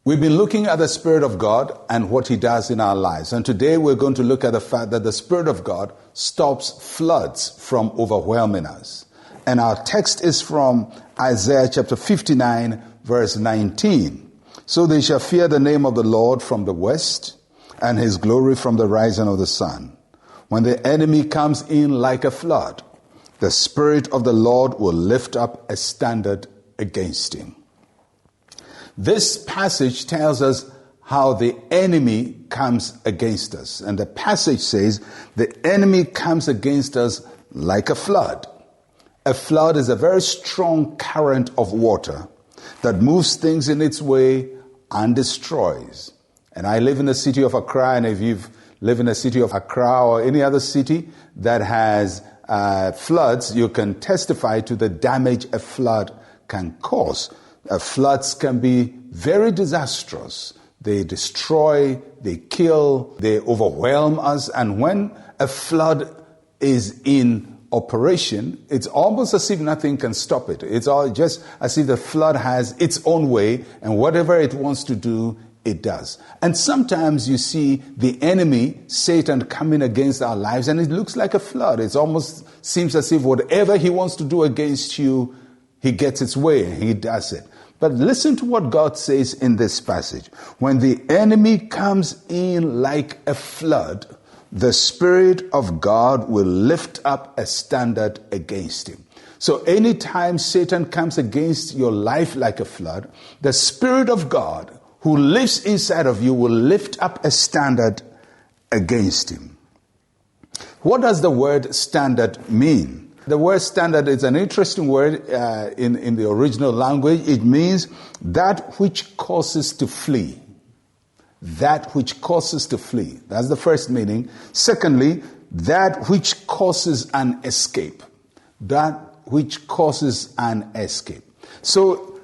We've been looking at the Spirit of God and what He does in our lives. And today we're going to look at the fact that the Spirit of God stops floods from overwhelming us. And our text is from Isaiah chapter 59, verse 19. So they shall fear the name of the Lord from the west, and His glory from the rising of the sun. When the enemy comes in like a flood, the Spirit of the Lord will lift up a standard against him. This passage tells us how the enemy comes against us. And the passage says, the enemy comes against us like a flood. A flood is a very strong current of water that moves things in its way and destroys. And I live in the city of Accra, and if you've lived in the city of Accra or any other city that has floods, you can testify to the damage a flood can cause. Floods can be very disastrous. They destroy, they kill, they overwhelm us. And when a flood is in operation, it's almost as if nothing can stop it. It's all just as if the flood has its own way, and whatever it wants to do, it does. And sometimes you see the enemy, Satan, coming against our lives, and it looks like a flood. It almost seems as if whatever he wants to do against you, he gets its way, and he does it. But listen to what God says in this passage. When the enemy comes in like a flood, the Spirit of God will lift up a standard against him. So anytime Satan comes against your life like a flood, the Spirit of God who lives inside of you will lift up a standard against him. What does the word standard mean? The word standard is an interesting word in the original language. It means that which causes to flee. That which causes to flee. That's the first meaning. Secondly, that which causes an escape. That which causes an escape. So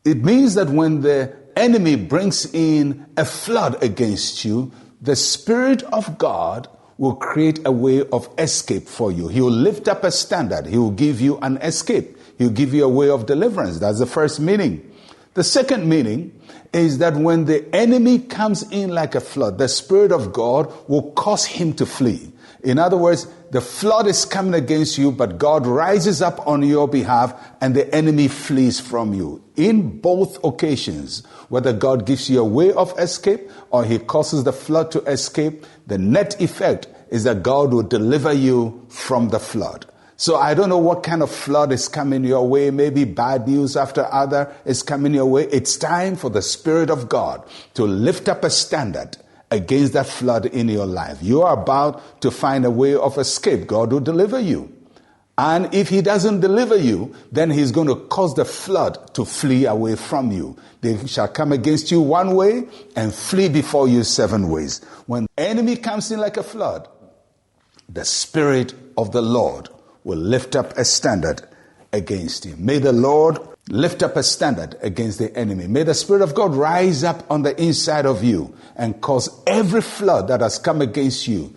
it means that when the enemy brings in a flood against you, the Spirit of God will create a way of escape for you. He will lift up a standard. He will give you an escape. He will give you a way of deliverance. That's the first meaning. The second meaning is that when the enemy comes in like a flood, the Spirit of God will cause him to flee. In other words, the flood is coming against you, but God rises up on your behalf and the enemy flees from you. In both occasions, whether God gives you a way of escape or he causes the flood to escape, the net effect is that God will deliver you from the flood. So I don't know what kind of flood is coming your way. Maybe bad news after other is coming your way. It's time for the Spirit of God to lift up a standard against that flood in your life. You are about to find a way of escape. God will deliver you. And if he doesn't deliver you, then he's going to cause the flood to flee away from you. They shall come against you one way and flee before you 7 ways. When the enemy comes in like a flood, the Spirit of the Lord will lift up a standard against him. May the Lord lift up a standard against the enemy. May the Spirit of God rise up on the inside of you and cause every flood that has come against you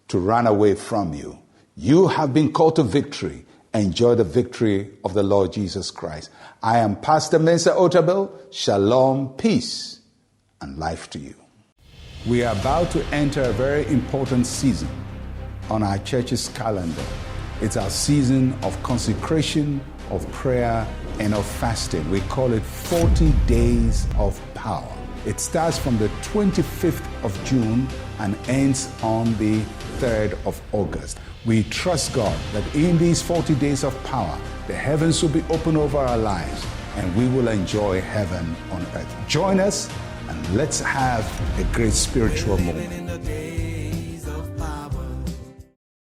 to run away from you. You have been called to victory. Enjoy the victory of the Lord Jesus Christ. I am Pastor Mensa Otabil. Shalom, peace, and life to you. We are about to enter a very important season on our church's calendar. It's our season of consecration, of prayer, and of fasting. We call it 40 Days of Power. It starts from the 25th of June and ends on the 3rd of August. We trust God that in these 40 days of power, the heavens will be open over our lives and we will enjoy heaven on earth. Join us and let's have a great spiritual moment.